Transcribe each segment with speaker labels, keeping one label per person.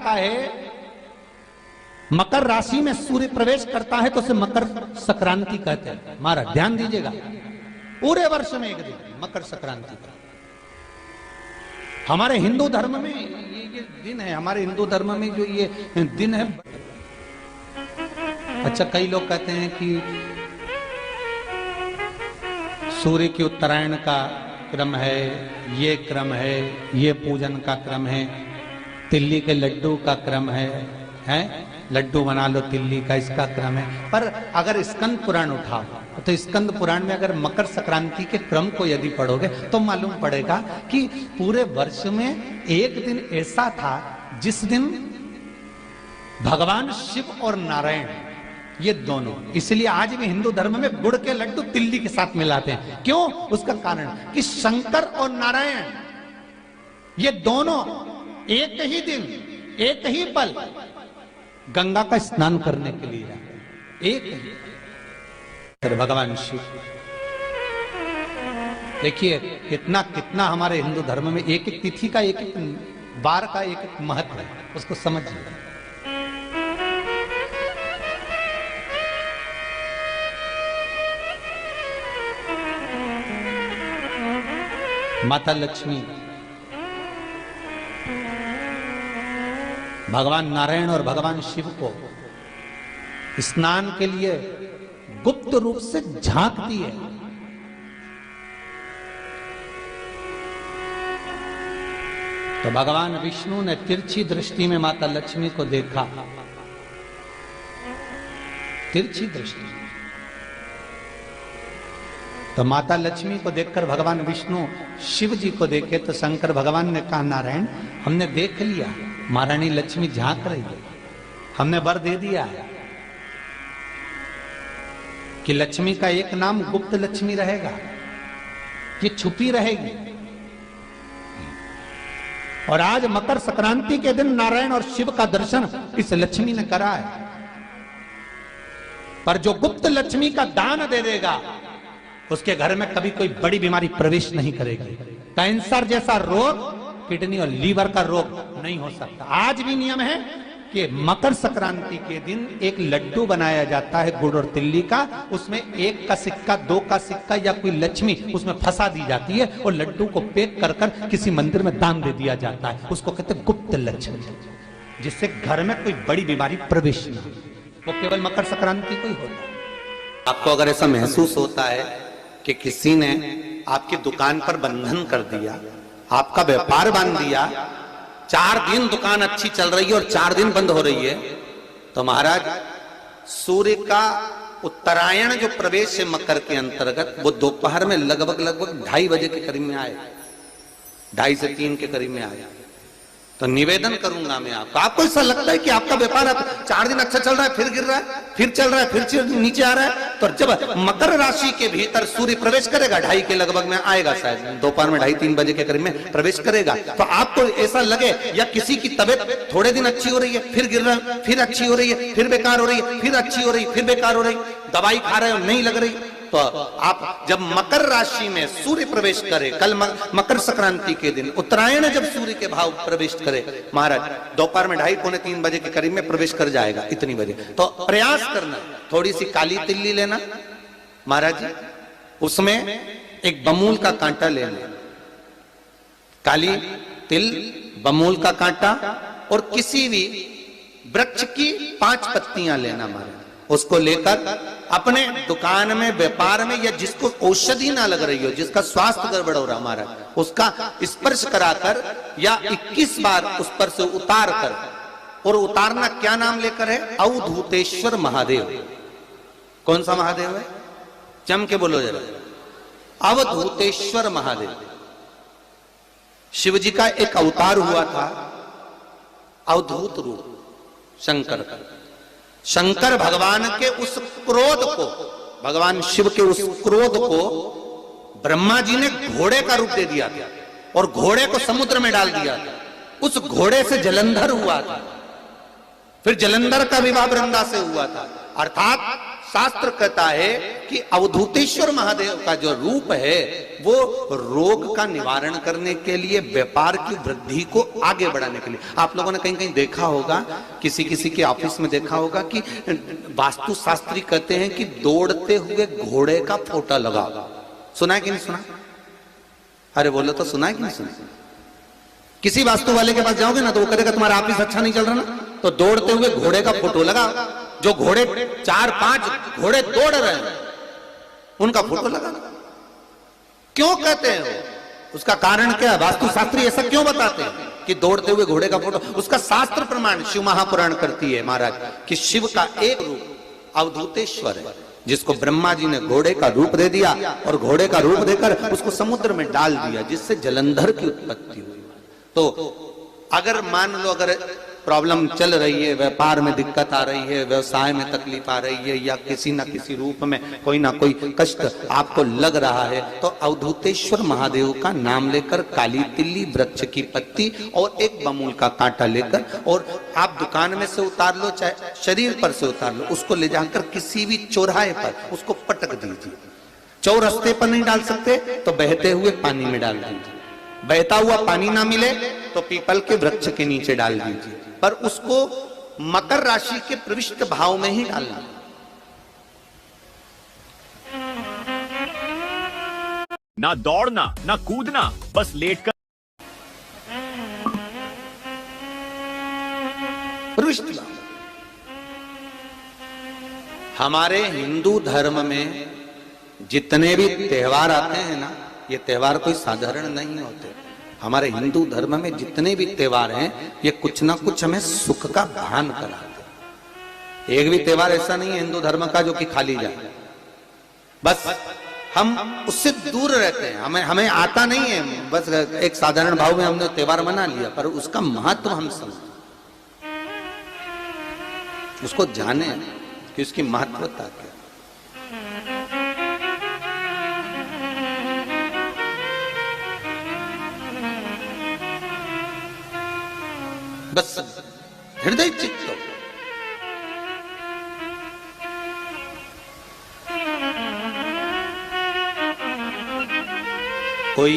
Speaker 1: आता है, मकर राशि में सूर्य प्रवेश करता है तो उसे मकर संक्रांति कहते हैं। महाराज ध्यान दीजिएगा, पूरे वर्ष में एक दिन मकर संक्रांति का। हमारे हिंदू धर्म में ये दिन है, हमारे हिंदू धर्म में जो ये दिन है। अच्छा, कई लोग कहते हैं कि सूर्य की उत्तरायण का क्रम है, ये क्रम है, ये पूजन का क्रम है, तिल्ली के लड्डू का क्रम है, लड्डू बना लो तिल्ली का, इसका क्रम है। पर अगर स्कंद पुराण उठाओ तो स्कंद पुराण में अगर मकर संक्रांति के क्रम को यदि पढ़ोगे तो मालूम पड़ेगा कि पूरे वर्ष में एक दिन ऐसा था जिस दिन भगवान शिव और नारायण, ये दोनों, इसलिए आज भी हिंदू धर्म में गुड़ के लड्डू तिल्ली के साथ मिलाते हैं। क्यों? उसका कारण कि शंकर और नारायण ये दोनों एक ही दिन, एक ही पल गंगा का स्नान करने के लिए जाते, एक ही। भगवान शिव, देखिए कितना कितना हमारे हिंदू धर्म में एक एक तिथि का, एक एक बार का एक एक महत्व है, उसको समझिए। माता लक्ष्मी, भगवान नारायण और भगवान शिव को स्नान के लिए गुप्त रूप से झांकती है। तो भगवान विष्णु ने तिरछी दृष्टि में माता लक्ष्मी को देखा, तिरछी दृष्टि। तो माता लक्ष्मी को देखकर भगवान विष्णु शिव जी को देखे तो शंकर भगवान ने कहा, नारायण हमने देख लिया, महारानी लक्ष्मी झांक रही है, हमने वर दे दिया है कि लक्ष्मी का एक नाम गुप्त लक्ष्मी रहेगा, ये छुपी रहेगी। और आज मकर संक्रांति के दिन नारायण और शिव का दर्शन इस लक्ष्मी ने करा है। पर जो गुप्त लक्ष्मी का दान दे देगा उसके घर में कभी कोई बड़ी बीमारी प्रवेश नहीं करेगी। कैंसर जैसा रोग, किडनी और लीवर का रोग नहीं हो सकता। आज भी नियम है कि मकर संक्रांति के दिन एक लड्डू बनाया जाता है गुड़ और तिल्ली का, उसमें 1 का सिक्का, 2 का सिक्का या कोई लक्ष्मी उसमें फंसा दी जाती है और लड्डू को पैक कर कर किसी मंदिर में दान दे दिया जाता है। उसको कहते हैं गुप्त लक्ष्मी, जिससे घर में कोई बड़ी बीमारी प्रवेश न हो। वो केवल मकर संक्रांति को ही होता है।
Speaker 2: आपको अगर ऐसा महसूस होता है कि किसी ने आपकी दुकान पर बंधन कर दिया, आपका व्यापार बांध दिया, 4 दिन दुकान अच्छी चल रही है और 4 दिन बंद हो रही है, तो महाराज सूर्य का उत्तरायण जो प्रवेश है मकर के अंतर्गत, वो दोपहर में लगभग 2:30 बजे के करीब में आए, 2:30 से 3 के करीब में आया। तो निवेदन करूंगा मैं आपको ऐसा लगता है कि आपका व्यापार 4 दिन अच्छा चल रहा है, फिर गिर रहा है, फिर चल रहा है, फिर नीचे आ रहा है, तो जब मकर राशि के भीतर सूर्य प्रवेश करेगा 2:30 के लगभग में आएगा, शायद दोपहर में 2:30-3 बजे के करीब में प्रवेश करेगा, तो आपको ऐसा लगे या किसी की तबियत थोड़े दिन अच्छी हो रही है, फिर गिर रहा है, फिर अच्छी हो रही है, फिर बेकार हो रही है, फिर अच्छी हो रही है, फिर बेकार हो रही, दवाई खा रहे हो नहीं लग रही, तो आप जब मकर राशि में सूर्य प्रवेश करे, कल मकर संक्रांति के दिन उत्तरायण जब सूर्य के भाव प्रवेश करे, महाराज दोपहर में 2:30-3 बजे के करीब में प्रवेश कर जाएगा, इतनी बजे, तो प्रयास करना थोड़ी सी काली तिल्ली लेना महाराज जी, उसमें एक बमूल का कांटा लेना, काली तिल, बमूल का कांटा और किसी भी वृक्ष की 5 पत्तियां लेना महाराज, उसको लेकर अपने दुकान में, व्यापार में, या जिसको औषधि ना लग रही हो, जिसका स्वास्थ्य गड़बड़ हो रहा महाराज, उसका स्पर्श कराकर या 21 बार उस पर से उतार कर, और उतारना क्या नाम लेकर है? अवधूतेश्वर महादेव। कौन सा महादेव है? जम के बोलो जरा, अवधूतेश्वर महादेव। शिव जी का एक अवतार हुआ था, अवधूत रूप शंकर का। शंकर भगवान के उस क्रोध को, भगवान शिव के उस क्रोध को ब्रह्मा जी ने घोड़े का रूप दे दिया था और घोड़े को समुद्र में डाल दिया था। उस घोड़े से जलंधर हुआ था, फिर जलंधर का विवाह वृंदा से हुआ था, अर्थात शास्त्र कहता है कि अवधूतेश्वर महादेव का जो रूप है वो रोग का निवारण करने के लिए, व्यापार की वृद्धि को आगे बढ़ाने के लिए। आप लोगों ने कहीं कहीं देखा होगा, किसी किसी के ऑफिस में देखा होगा कि वास्तु शास्त्री कहते हैं कि दौड़ते हुए घोड़े का फोटो लगाओ। सुना है कि नहीं सुना? अरे बोलो तो, सुना है कि नहीं सुना? किसी वास्तु वाले के पास जाओगे ना तो वो कहेगा तुम्हारा ऑफिस अच्छा नहीं चल रहा ना, तो दौड़ते हुए घोड़े का फोटो लगाओ। जो घोड़े 4-5 घोड़े दौड़ रहे हैं उनका फोटो लगा। क्यों कहते हैं वो? उसका कारण क्या है? वास्तु शास्त्री ऐसा क्यों बताते हैं कि दौड़ते हुए घोड़े का फोटो? उसका शास्त्र प्रमाण शिव महापुराण करती है महाराज कि शिव का एक रूप अवधूतेश्वर है, जिसको ब्रह्मा जी ने घोड़े का रूप दे दिया और घोड़े का रूप देकर उसको समुद्र में डाल दिया, जिससे जलंधर की उत्पत्ति हुई। तो अगर मान लो अगर प्रॉब्लम चल रही है, व्यापार में दिक्कत आ रही है, व्यवसाय में तकलीफ आ रही है, या किसी ना किसी रूप में कोई ना कोई कष्ट आपको लग रहा है, तो अवधूतेश्वर महादेव का नाम लेकर काली तिल्ली, वृक्ष की पत्ती और एक बमूल का कांटा लेकर, और आप दुकान में से उतार लो चाहे शरीर पर से उतार लो, उसको ले जाकर किसी भी चौराहे पर उसको पटक दीजिए। चौरस्ते पर नहीं डाल सकते तो बहते हुए पानी में डाल दीजिए। बहता हुआ पानी ना मिले तो पीपल के वृक्ष के नीचे डाल दीजिए, पर उसको मकर राशि के प्रविष्ट भाव में ही डालना।
Speaker 3: ना दौड़ना ना कूदना, बस लेटकर।
Speaker 2: प्रविष्ट भाव। हमारे हिंदू धर्म में जितने भी त्योहार आते हैं ना, ये त्योहार कोई साधारण नहीं होते। हमारे हिंदू धर्म में जितने भी त्योहार हैं ये कुछ ना कुछ हमें सुख का भान कराते। एक भी त्योहार ऐसा नहीं है हिंदू धर्म का जो कि खाली जाए। बस हम उससे दूर रहते हैं, हमें आता नहीं है। बस एक साधारण भाव में हमने त्योहार मना लिया, पर उसका महत्व हम समझें, उसको जाने कि उसकी महत्वता क्या। बस हृदय चित्त। कोई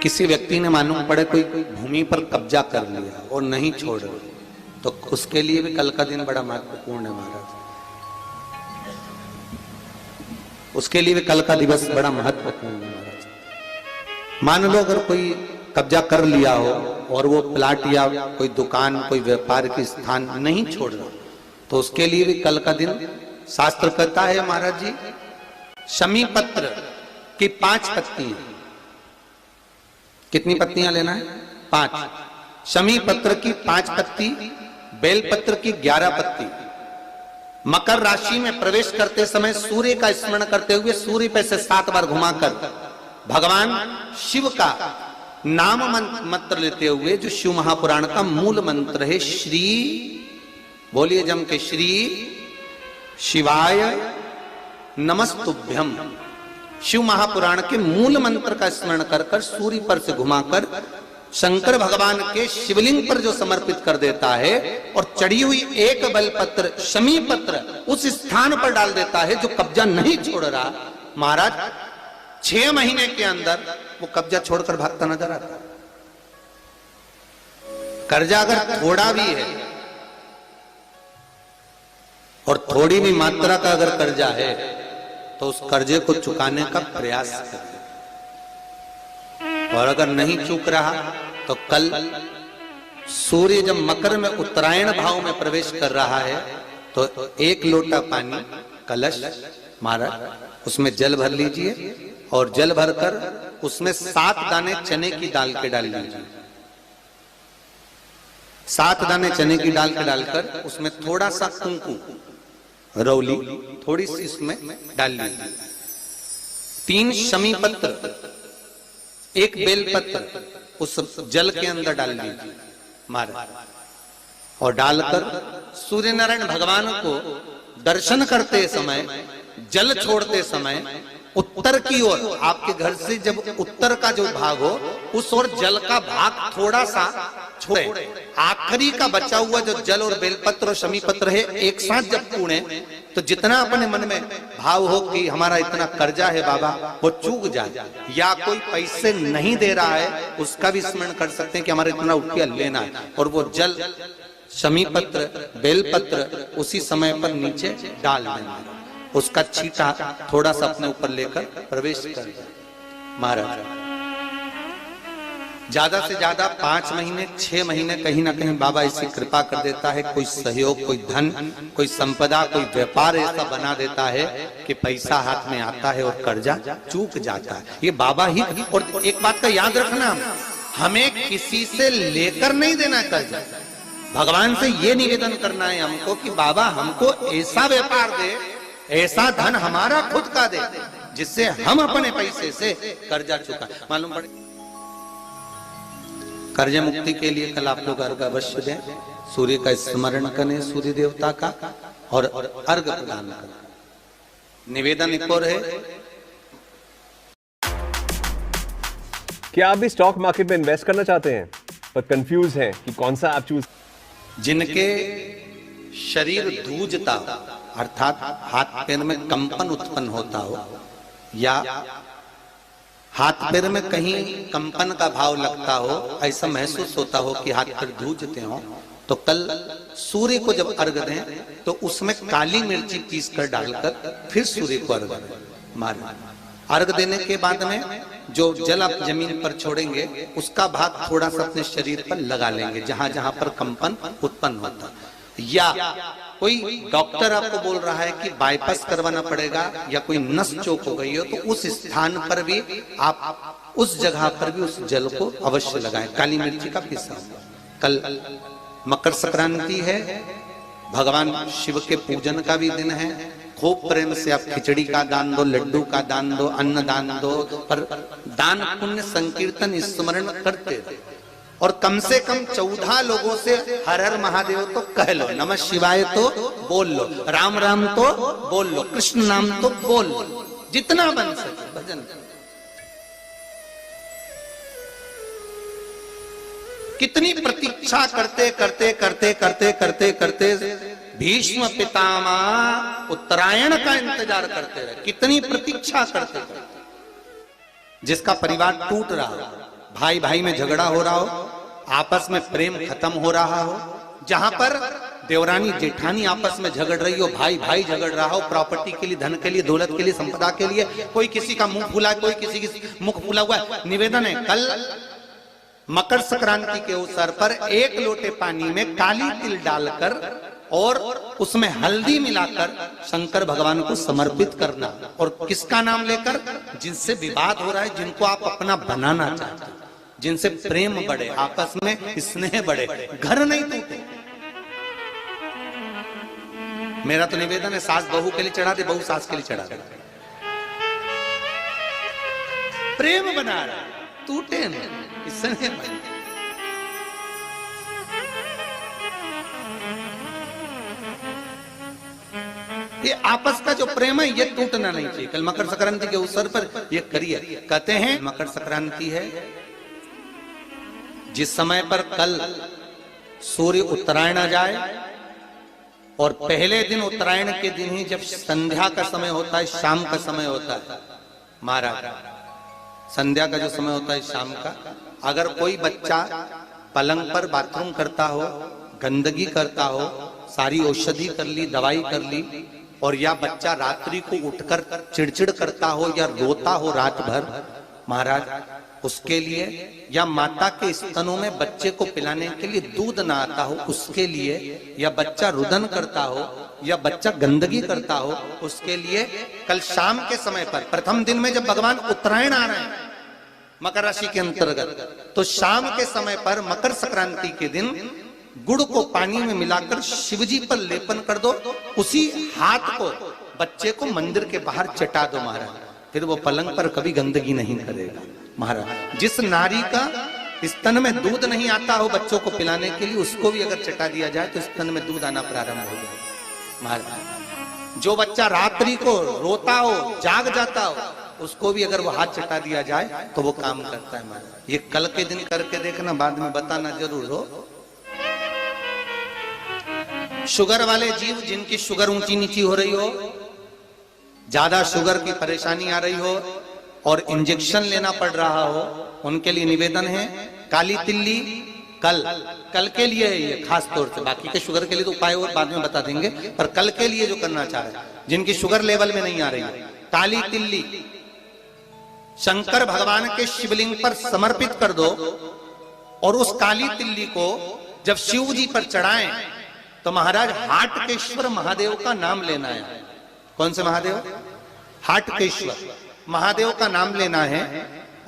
Speaker 2: किसी व्यक्ति ने मालूम पड़े कोई भूमि पर कब्जा कर लिया और नहीं छोड़ रहे, तो उसके लिए भी कल का दिन बड़ा महत्वपूर्ण है महाराज। उसके लिए भी कल का दिवस बड़ा महत्वपूर्ण है महाराज। मान लो अगर कोई कब्जा कर लिया हो और वो प्लाट या कोई दुकान, कोई व्यापार की स्थान नहीं छोड़ रहा, तो उसके लिए भी कल का दिन शास्त्र कहता है महाराज जी, शमी पत्र की 5 पत्तियां। कितनी पत्तियां लेना है? 5। शमी पत्र की 5 पत्ती, बेल पत्र की 11 पत्ती। मकर राशि में प्रवेश करते समय सूर्य का स्मरण करते हुए सूर्य पे से 7 बार घुमाकर भगवान शिव का नाम मंत्र लेते हुए, जो शिव महापुराण का मूल मंत्र है, श्री, बोलिए जम के, श्री शिवाय नमस्तुभ्यम। शिव महापुराण के मूल मंत्र का स्मरण कर कर सूर्य पर से घुमाकर शंकर भगवान के शिवलिंग पर जो समर्पित कर देता है और चढ़ी हुई एक बेलपत्र शमी पत्र उस स्थान पर डाल देता है जो कब्जा नहीं छोड़ रहा, महाराज 6 महीने के अंदर वो कब्जा छोड़कर भागता नजर आता। कर्जा अगर थोड़ा भी है और थोड़ी भी मात्रा का अगर कर्जा है तो उस कर्जे को चुकाने का प्रयास करें, और अगर नहीं चूक रहा तो कल सूर्य जब मकर में उत्तरायण भाव में प्रवेश कर रहा है तो 1 लोटा पानी कलश महाराज उसमें जल भर लीजिए, और जल भरकर उसमें 7 दाने चने की दाल के डाल लीजिए। 7 दाने चने की दाल के डालकर उसमें थोड़ा सा कुंकू रौली थोड़ी सी इसमें डाल लीजिए। 3 शमी पत्र, 1 बेल पत्र उस जल के अंदर डाल लीजिए महाराज, और डालकर सूर्य नारायण भगवान को दर्शन करते समय, जल छोड़ते समय उत्तर की ओर, आपके घर से जब उत्तर का जो भाग हो उस ओर जल का भाग थोड़ा सा छोड़े, आखिरी का बचा हुआ जो जल और बेलपत्र और शमी पत्र है एक साथ जब पूणे, तो जितना अपने मन में भाव हो कि हमारा इतना कर्जा है बाबा, वो चूक जाए, या कोई पैसे नहीं दे रहा है उसका भी स्मरण कर सकते हैं कि हमारा इतना रुपया लेना है, और वो जल शमी पत्र बेलपत्र उसी समय पर नीचे डाल देना, उसका छींटा थोड़ा सा अपने ऊपर लेकर प्रवेश कर महाराज। ज्यादा से ज्यादा 5 महीने 6 महीने कहीं ना कहीं बाबा ऐसी कृपा कर देता है, कोई सहयोग, कोई धन, कोई संपदा, कोई व्यापार ऐसा बना देता है कि पैसा हाथ में आता है और कर्जा चूक जाता है। ये बाबा ही। और एक बात का याद रखना, हमें किसी से लेकर नहीं देना कर्जा, भगवान से ये निवेदन करना है हमको कि बाबा हमको ऐसा व्यापार दे, ऐसा धन हमारा खुद का दे जिससे हम अपने पैसे से कर्जा चुका। मालूम पड़े कर्ज मुक्ति के लिए कल आप लोग अर्घ अवश्य दें, सूर्य का स्मरण करें, सूर्य देवता का, और अर्घ प्रदान करें। निवेदन एक और है,
Speaker 4: क्या आप भी स्टॉक मार्केट में इन्वेस्ट करना चाहते हैं पर कंफ्यूज हैं कि कौन सा आप चूज?
Speaker 2: जिनके शरीर धूजता अर्थात हाथ पैर में कंपन उत्पन्न होता हो, या हाथ पैर में कहीं कंपन का भाव लगता हो, ऐसा महसूस होता हो कि हाथ पैर धूजते हो, तो कल सूर्य को जब अर्घ दें तो उसमें काली मिर्ची पीस कर डालकर फिर सूर्य को अर्घ मारें। अर्घ देने के बाद में जो जल आप जमीन पर छोड़ेंगे उसका भाग थोड़ा सा अपने शरीर पर लगा लेंगे जहां जहां पर कंपन उत्पन्न होता। या कोई डॉक्टर आपको बोल रहा है कि बाईपास करवाना पड़ेगा या कोई नस चौक हो गई हो, तो उस स्थान पर भी आप उस जगह पर भी उस जल को अवश्य लगाएं, काली मिर्ची का पिसा। कल मकर संक्रांति है, भगवान शिव के पूजन का भी दिन है। खूब प्रेम से आप खिचड़ी का दान दो, लड्डू का दान दो, अन्न दान दो, पर दान पुण्य संकीर्तन स्मरण करते रहो। और कम से कम 14 लोगों से हर हर महादेव तो कह लो, नमः शिवाय तो बोल लो, राम राम तो बोल लो, कृष्ण नाम तो बोल लो, जितना बन सके भजन। कितनी प्रतीक्षा करते करते करते करते करते करते भीष्म पितामह उत्तरायण का इंतजार करते रहे, कितनी प्रतीक्षा करते करते। जिसका परिवार टूट रहा हो, भाई भाई में झगड़ा हो रहा हो, आपस में प्रेम खत्म हो रहा हो, जहां पर देवरानी जेठानी आपस में झगड़ रही हो, भाई भाई झगड़ रहा हो, प्रॉपर्टी के लिए, धन के लिए, दौलत के लिए, संपदा के लिए, कोई किसी का मुंह फूला, कोई किसी की मुख फूला हुआ है। निवेदन है कल मकर संक्रांति के अवसर पर 1 लोटे पानी में काली तिल डालकर और उसमें हल्दी मिलाकर शंकर भगवान को समर्पित करना, और किसका नाम लेकर? जिनसे विवाद हो रहा है, जिनको आप अपना बनाना चाहते हैं, जिनसे प्रेम बढ़े, आपस में स्नेह बढ़े, घर नहीं टूटे। मेरा तो निवेदन है, सास बहू के लिए चढ़ा दे, बहू सास के लिए चढ़ा दे, प्रेम बना रहा, टूटे नहीं, स्नेह बढ़े। ये आपस का जो प्रेम है ये टूटना नहीं चाहिए। कल मकर संक्रांति के अवसर पर ये करिए। कहते हैं मकर संक्रांति है जिस समय पर कल सूर्य उत्तरायण आ जाए, और पहले दिन उत्तरायण के दिन ही जब संध्या का समय होता है, शाम का समय होता है महाराज, संध्या का जो समय होता है शाम का, अगर कोई बच्चा पलंग पर बाथरूम करता हो, गंदगी करता हो, सारी औषधि कर ली, दवाई कर ली, और या बच्चा रात्रि को उठकर चिड़चिड़ करता हो या रोता हो रात भर महाराज, उसके लिए, या माता के स्तनों में बच्चे को पिलाने के लिए दूध ना आता हो उसके लिए, या बच्चा रुदन करता हो, या बच्चा गंदगी करता हो, उसके लिए कल शाम के समय पर, प्रथम दिन में जब भगवान उत्तरायण आ रहे हैं मकर राशि के अंतर्गत, तो शाम के समय पर मकर संक्रांति के दिन गुड़ को पानी में मिलाकर शिवजी पर लेपन कर दो, उसी हाथ को बच्चे को मंदिर के बाहर चटा दो महाराज, फिर वो पलंग पर कभी गंदगी नहीं करेगा महाराज। जिस नारी का स्तन में दूध नहीं आता हो बच्चों को पिलाने के लिए, उसको भी अगर चटा दिया जाए तो स्तन में दूध आना प्रारंभ हो जाए महाराज। जो बच्चा रात्रि को रोता हो, जाग जाता हो, उसको भी अगर वो हाथ चटा दिया जाए तो वो काम करता है महाराज। ये कल के दिन करके देखना, बाद में बताना जरूर हो। शुगर वाले जीव जिनकी शुगर ऊंची नीची हो रही हो, ज्यादा शुगर की परेशानी आ रही हो और इंजेक्शन लेना पड़ रहा हो, उनके लिए निवेदन है काली तिल्ली कल के लिए है ये खास तौर से, बाकी के शुगर के लिए तो उपाय और बाद में बता देंगे, पर कल के लिए जो करना चाह रहे हैं जिनकी शुगर लेवल में नहीं आ रही है, काली तिल्ली शंकर भगवान के शिवलिंग पर समर्पित कर दो और उस काली तिल्ली को जब शिव जी पर चढ़ाएं तो महाराज हाटकेश्वर महादेव का नाम लेना है। कौन से महादेव? हाटकेश्वर महादेव का नाम लेना है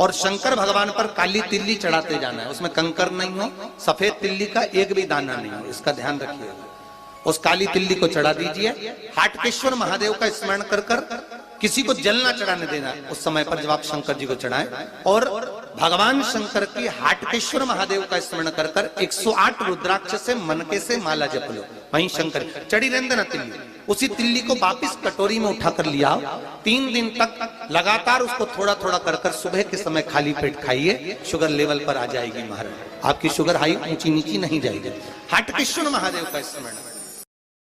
Speaker 2: और शंकर भगवान पर काली तिल्ली चढ़ाते जाना है। उसमें कंकर नहीं हो, सफेद तिल्ली का एक भी दाना नहीं हो, इसका ध्यान रखिएगा। उस काली तिल्ली को चढ़ा दीजिए। हाटकेश्वर महादेव का स्मरण कर कर किसी को जल ना चढ़ाने देना उस समय पर जब आप शंकर जी को चढ़ाएं, और भगवान शंकर की हाटकेश्वर महादेव का स्मरण कर कर 108 रुद्राक्ष से मनके से माला जप लो। वहीं शंकर चढ़ी रहने ना तिल्ली, उसी तिल्ली को वापिस कटोरी में उठा कर लिया। 3 दिन तक लगातार उसको थोड़ा थोड़ा कर कर सुबह के समय खाली पेट खाइए, शुगर लेवल पर आ जाएगी महाराज। आपकी शुगर हाई ऊंची नीची नहीं जाएगी। हाटकेश्वर महादेव का स्मरण